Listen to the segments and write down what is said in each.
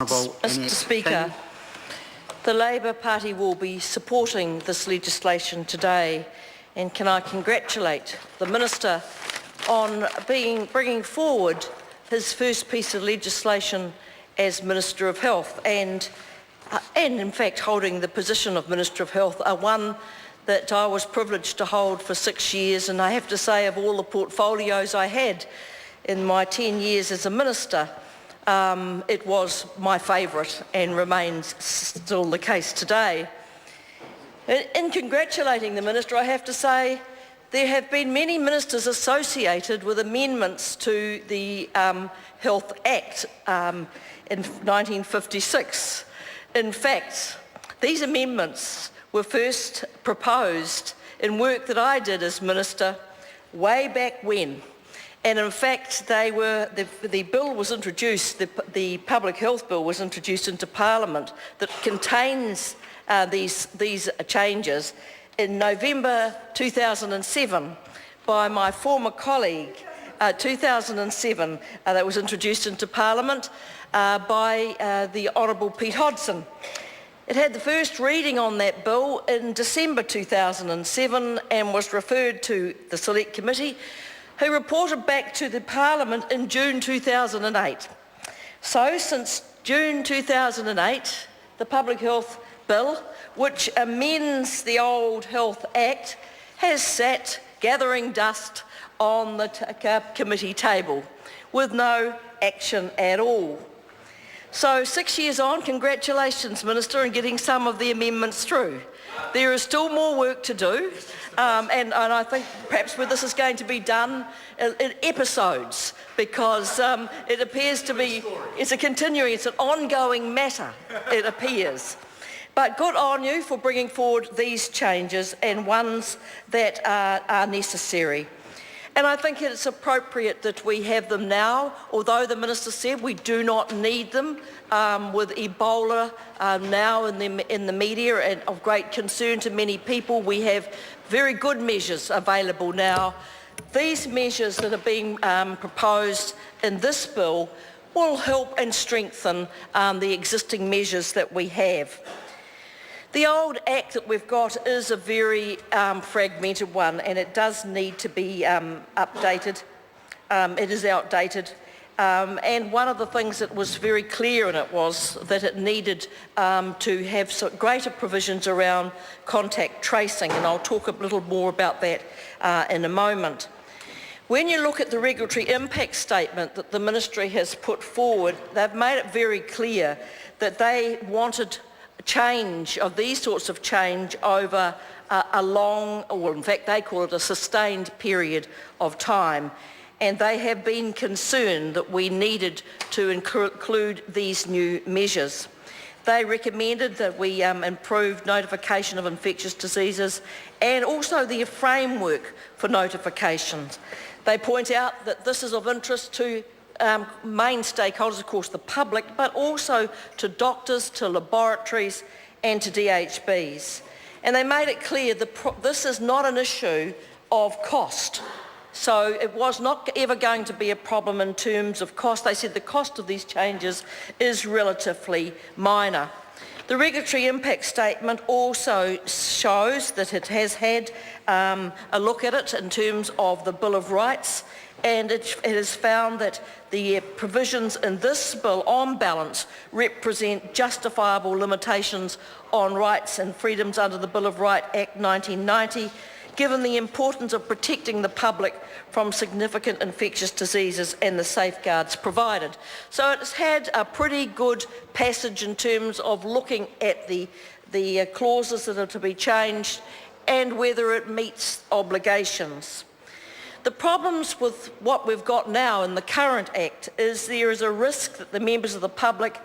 Mr. Speaker, the Labor Party will be supporting this legislation today, and can I congratulate the Minister on bringing forward his first piece of legislation as Minister of Health and in fact holding the position of Minister of Health, one that I was privileged to hold for 6 years, and I have to say of all the portfolios I had in my 10 years as a Minister, it was my favourite and remains still the case today. In congratulating the Minister, I have to say there have been many ministers associated with amendments to the Health Act in 1956. In fact, these amendments were first proposed in work that I did as Minister way back when. And in fact, the bill was introduced, the Public Health Bill was introduced into Parliament that contains these changes in November 2007 by my former colleague, 2007, that was introduced into Parliament by the Honourable Pete Hodson. It had the first reading on that bill in December 2007 and was referred to the Select Committee, who reported back to the Parliament in June 2008. So since June 2008, the Public Health Bill, which amends the old Health Act, has sat gathering dust on the committee table with no action at all. So 6 years on, congratulations, Minister, in getting some of the amendments through. There is still more work to do, and I think perhaps where this is going to be done in episodes, because it appears to be, it's an ongoing matter, it appears. But good on you for bringing forward these changes and ones that are necessary. And I think it's appropriate that we have them now, although the Minister said we do not need them with Ebola now in the media and of great concern to many people. We have very good measures available now. These measures that are being proposed in this bill will help and strengthen the existing measures that we have. The old Act that we've got is a very fragmented one, and it does need to be updated. It is outdated. And one of the things that was very clear in it was that it needed to have greater provisions around contact tracing, and I'll talk a little more about that in a moment. When you look at the regulatory impact statement that the Ministry has put forward, they've made it very clear that they wanted change of these sorts of change over a long, or in fact they call it a sustained period of time, and they have been concerned that we needed to include these new measures. They recommended that we improve notification of infectious diseases and also the framework for notifications. They point out that this is of interest to main stakeholders, of course the public, but also to doctors, to laboratories and to DHBs. And they made it clear that this is not an issue of cost. So it was not ever going to be a problem in terms of cost. They said the cost of these changes is relatively minor. The regulatory impact statement also shows that it has had a look at it in terms of the Bill of Rights, and it has found that the provisions in this bill, on balance, represent justifiable limitations on rights and freedoms under the Bill of Rights Act 1990, given the importance of protecting the public from significant infectious diseases and the safeguards provided. So it's had a pretty good passage in terms of looking at the clauses that are to be changed and whether it meets obligations. The problems with what we've got now in the current Act is there is a risk that the members of the public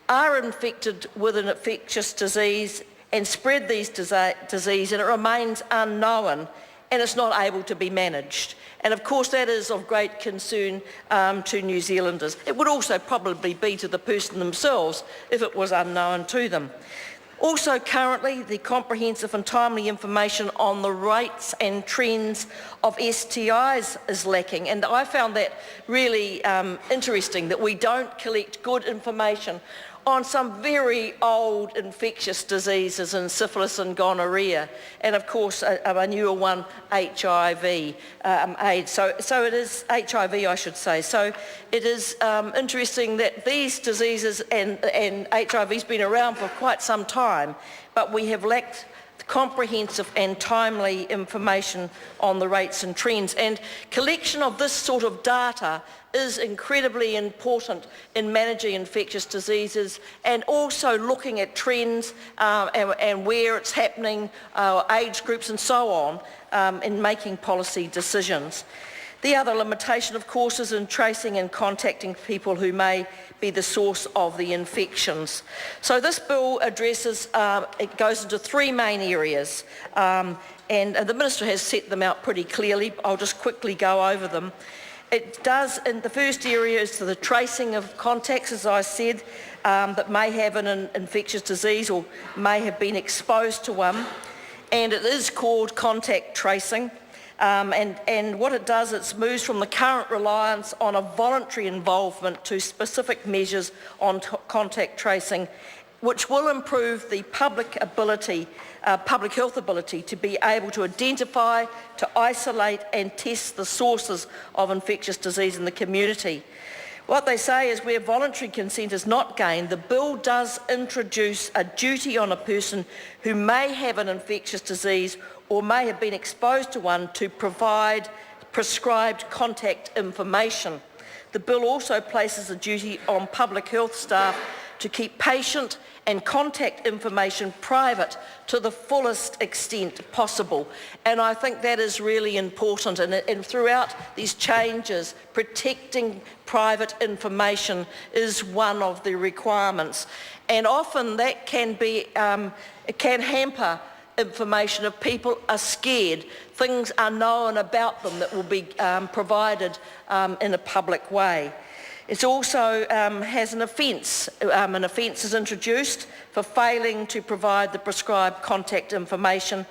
are infected with an infectious disease and spread these disease, and it remains unknown and it's not able to be managed. And of course that is of great concern to New Zealanders. It would also probably be to the person themselves if it was unknown to them. Also currently, the comprehensive and timely information on the rates and trends of STIs is lacking, and I found that really interesting, that we don't collect good information on some very old infectious diseases and syphilis and gonorrhea, and of course a newer one, HIV, AIDS. So it is HIV, I should say. So it is interesting that these diseases and HIV's been around for quite some time, but we have lacked comprehensive and timely information on the rates and trends. And collection of this sort of data is incredibly important in managing infectious diseases and also looking at trends and where it's happening, age groups and so on, in making policy decisions. The other limitation, of course, is in tracing and contacting people who may be the source of the infections. So this bill addresses, it goes into three main areas, and the Minister has set them out pretty clearly. I'll just quickly go over them. It does, in the first area is to the tracing of contacts, as I said, that may have an infectious disease or may have been exposed to one, and it is called contact tracing. And what it does, it moves from the current reliance on a voluntary involvement to specific measures on contact tracing, which will improve the public health ability to be able to identify, to isolate and test the sources of infectious disease in the community. What they say is where voluntary consent is not gained, the bill does introduce a duty on a person who may have an infectious disease or may have been exposed to one to provide prescribed contact information. The bill also places a duty on public health staff to keep patient and contact information private to the fullest extent possible. And I think that is really important. And throughout these changes, protecting private information is one of the requirements. And often that can be, it can hamper information if people are scared. Things are known about them that will be provided in a public way. It also has an offence. An offence is introduced for failing to provide the prescribed contact information.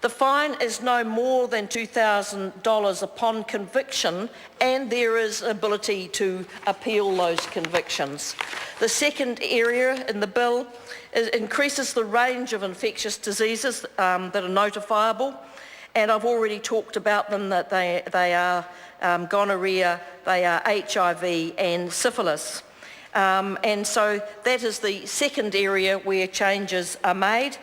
The fine is no more than $2,000 upon conviction, and there is ability to appeal those convictions. The second area in the bill increases the range of infectious diseases that are notifiable, and I've already talked about them, that they are gonorrhea, they are HIV and syphilis. And so that is the second area where changes are made.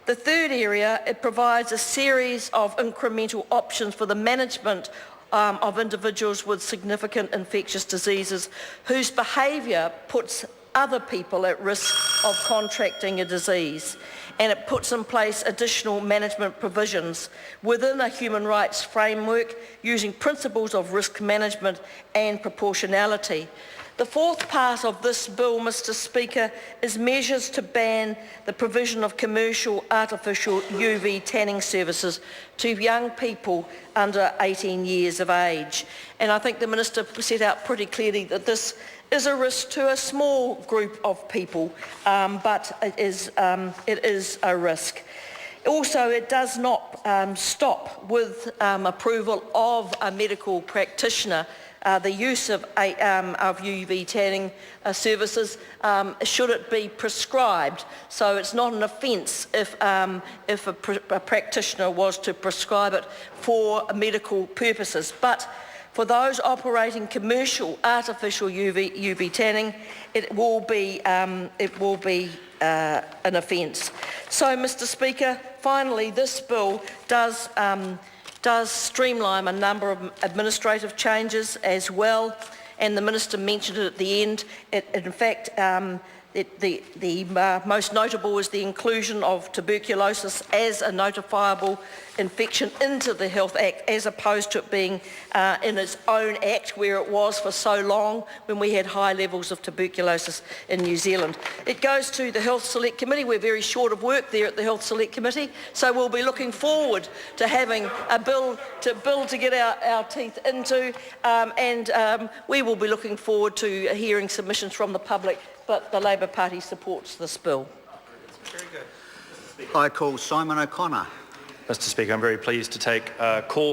The third area, it provides a series of incremental options for the management of individuals with significant infectious diseases whose behaviour puts other people at risk of contracting a disease, and it puts in place additional management provisions within a human rights framework using principles of risk management and proportionality. The fourth part of this bill, Mr. Speaker, is measures to ban the provision of commercial artificial UV tanning services to young people under 18 years of age. And I think the Minister set out pretty clearly that this is a risk to a small group of people, but it is a risk. Also, it does not stop with approval of a medical practitioner. The use of UV tanning services, should it be prescribed. So it's not an offence if a practitioner was to prescribe it for medical purposes. But for those operating commercial artificial UV tanning, it will be an offence. So, Mr. Speaker, finally, this bill does streamline a number of administrative changes as well, and the Minister mentioned it at the end. In fact, the most notable is the inclusion of tuberculosis as a notifiable infection into the Health Act, as opposed to it being in its own act where it was for so long when we had high levels of tuberculosis in New Zealand. It goes to the Health Select Committee. We're very short of work there at the Health Select Committee, so we'll be looking forward to having a bill to get our teeth into, and we will be looking forward to hearing submissions from the public, but the Labour Party supports this bill. Very good. I call Simon O'Connor. Mr. Speaker, I'm very pleased to take a call